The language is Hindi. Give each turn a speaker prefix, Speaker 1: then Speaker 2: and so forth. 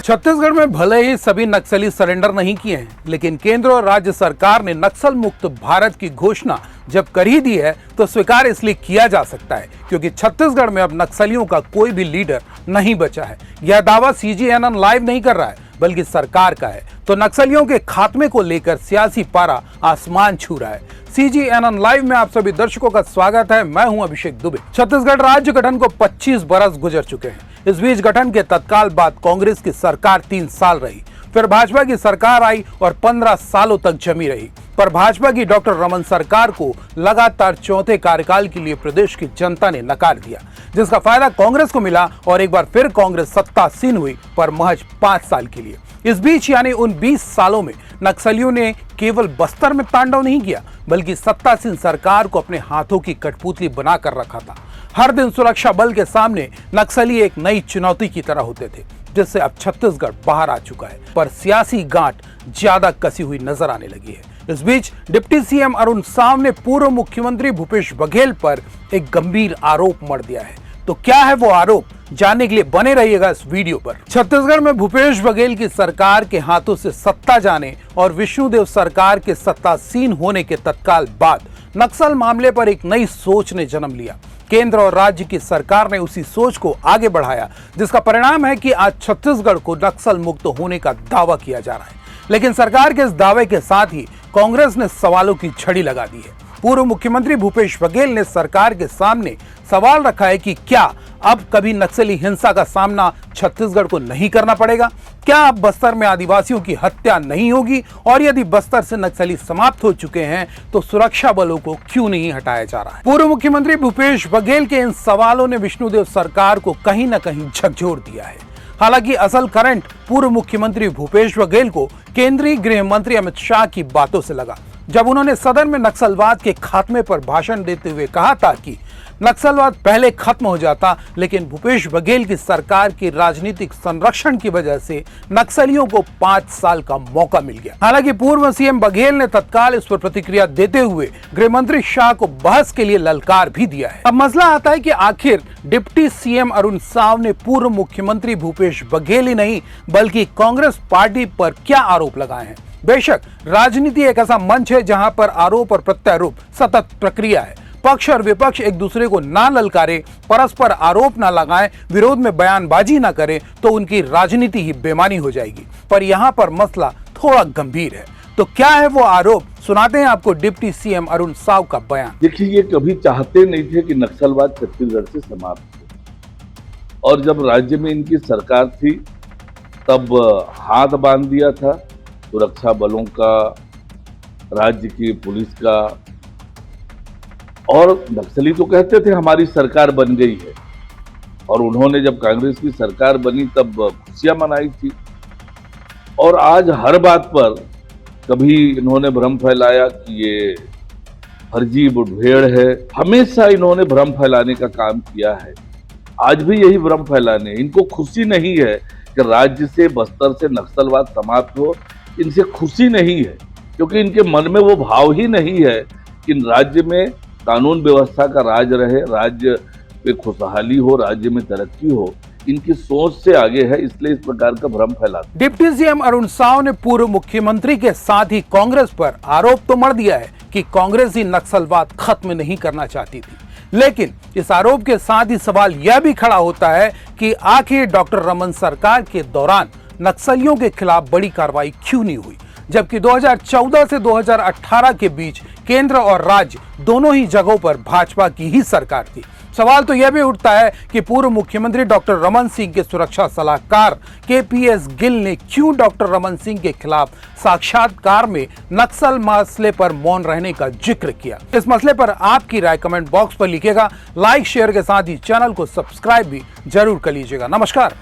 Speaker 1: छत्तीसगढ़ में भले ही सभी नक्सली सरेंडर नहीं किए हैं, लेकिन केंद्र और राज्य सरकार ने नक्सल मुक्त भारत की घोषणा जब कर ही दी है तो स्वीकार इसलिए किया जा सकता है क्योंकि छत्तीसगढ़ में अब नक्सलियों का कोई भी लीडर नहीं बचा है। यह दावा CGNN लाइव नहीं कर रहा है बल्कि सरकार का है। तो नक्सलियों के खात्मे को लेकर सियासी पारा आसमान छू रहा है। CGNN लाइव में आप सभी दर्शकों का स्वागत है। मैं हूं अभिषेक दुबे। छत्तीसगढ़ राज्य गठन को 25 बरस गुजर चुके हैं। इस बीच गठन के तत्काल बाद कांग्रेस की सरकार 3 साल रही, फिर भाजपा की सरकार आई और 15 सालों तक जमी रही। पर भाजपा की डॉक्टर रमन सरकार को लगातार चौथे कार्यकाल के लिए प्रदेश की जनता ने नकार दिया, जिसका फायदा कांग्रेस को मिला और एक बार फिर कांग्रेस सत्तासीन हुई, पर महज 5 साल के लिए। इस बीच यानी उन 20 सालों में नक्सलियों ने केवल बस्तर में तांडव नहीं किया बल्कि सत्तासीन सरकार को अपने हाथों की कठपुतली बनाकर रखा था। हर दिन सुरक्षा बल के सामने नक्सली एक नई चुनौती की तरह होते थे, जिससे अब छत्तीसगढ़ बाहर आ चुका है, पर सियासी गांठ ज्यादा कसी हुई नजर आने लगी है। इस बीच डिप्टी CM अरुण साव ने पूर्व मुख्यमंत्री भूपेश बघेल पर एक गंभीर आरोप मढ़ दिया है। तो क्या है वो आरोप, जानने के लिए बने रहिएगा इस वीडियो पर। छत्तीसगढ़ में भूपेश बघेल की सरकार के हाथों से सत्ता जाने और विष्णुदेव सरकार के सत्तासीन होने के तत्काल बाद नक्सल मामले पर एक नई सोच ने जन्म लिया। केंद्र और राज्य की सरकार ने उसी सोच को आगे बढ़ाया, जिसका परिणाम है कि आज छत्तीसगढ़ को नक्सल मुक्त होने का दावा किया जा रहा है। लेकिन सरकार के इस दावे के साथ ही कांग्रेस ने सवालों की झड़ी लगा दी है। पूर्व मुख्यमंत्री भूपेश बघेल ने सरकार के सामने सवाल रखा है कि क्या अब कभी नक्सली हिंसा का सामना छत्तीसगढ़ को नहीं करना पड़ेगा? क्या अब बस्तर में आदिवासियों की हत्या नहीं होगी? और यदि बस्तर से नक्सली समाप्त हो चुके हैं तो सुरक्षा बलों को क्यों नहीं हटाया जा रहा है? पूर्व मुख्यमंत्री भूपेश बघेल के इन सवालों ने विष्णुदेव सरकार को कहीं न कहीं झकझोर दिया है। हालांकि असल करंट पूर्व मुख्यमंत्री भूपेश बघेल को केंद्रीय गृह मंत्री अमित शाह की बातों से लगा, जब उन्होंने सदन में नक्सलवाद के खात्मे पर भाषण देते हुए कहा था कि नक्सलवाद पहले खत्म हो जाता, लेकिन भूपेश बघेल की सरकार के राजनीतिक संरक्षण की वजह से नक्सलियों को 5 साल का मौका मिल गया। हालांकि पूर्व CM बघेल ने तत्काल इस पर प्रतिक्रिया देते हुए गृह मंत्री शाह को बहस के लिए ललकार भी दिया है। अब मसला आता है कि आखिर डिप्टी CM अरुण साव ने पूर्व मुख्यमंत्री भूपेश बघेल ही नहीं बल्कि कांग्रेस पार्टी पर क्या आरोप लगाए हैं? बेशक राजनीति एक ऐसा मंच है जहां पर आरोप और प्रत्यारोप सतत प्रक्रिया है। पक्ष और विपक्ष एक दूसरे को ना ललकारे, परस्पर आरोप ना लगाएं, विरोध में बयानबाजी ना करें तो उनकी राजनीति ही बेमानी हो जाएगी। पर यहाँ पर मसला थोड़ा गंभीर है। तो क्या है वो आरोप, सुनाते हैं आपको डिप्टी CM अरुण साव का बयान।
Speaker 2: देखिए, ये कभी चाहते नहीं थे कि नक्सलवाद छत्तीसगढ़ से समाप्त हो, और जब राज्य में इनकी सरकार थी तब हाथ बांध दिया था सुरक्षा बलों का, राज्य की पुलिस का, और नक्सली तो कहते थे हमारी सरकार बन गई है। और उन्होंने जब कांग्रेस की सरकार बनी तब खुशियां मनाई थी, और आज हर बात पर कभी इन्होंने भ्रम फैलाया कि ये फर्जी मुठभेड़ है। हमेशा इन्होंने भ्रम फैलाने का काम किया है, आज भी यही भ्रम फैलाने। इनको खुशी नहीं है कि राज्य से, बस्तर से नक्सलवाद समाप्त हो, इनसे खुशी नहीं है, क्योंकि इनके मन में वो भाव ही नहीं है कि राज्य में कानून व्यवस्था का राज रहे, राज्य में खुशहाली हो, राज्य में तरक्की हो। इनकी सोच से आगे है, इसलिए इस प्रकार का भ्रम फैलाते।
Speaker 1: डिप्टी CM अरुण साव ने पूर्व मुख्यमंत्री के साथ ही कांग्रेस पर आरोप तो मढ़ दिया है कि कांग्रेस ही नक्सलवाद खत्म नहीं करना चाहती थी, लेकिन इस आरोप के साथ ही सवाल यह भी खड़ा होता है कि आखिर डॉक्टर रमन सरकार के दौरान नक्सलियों के खिलाफ बड़ी कार्रवाई क्यों नहीं हुई, जबकि 2014 से 2018 के बीच केंद्र और राज्य दोनों ही जगहों पर भाजपा की ही सरकार थी। सवाल तो यह भी उठता है कि पूर्व मुख्यमंत्री डॉक्टर रमन सिंह के सुरक्षा सलाहकार KPS गिल ने क्यों डॉक्टर रमन सिंह के खिलाफ साक्षात्कार में नक्सल मसले पर मौन रहने का जिक्र किया। इस मसले पर आपकी राय कमेंट बॉक्स पर लिखिएगा। लाइक शेयर के साथ ही चैनल को सब्सक्राइब भी जरूर कर लीजिएगा। नमस्कार।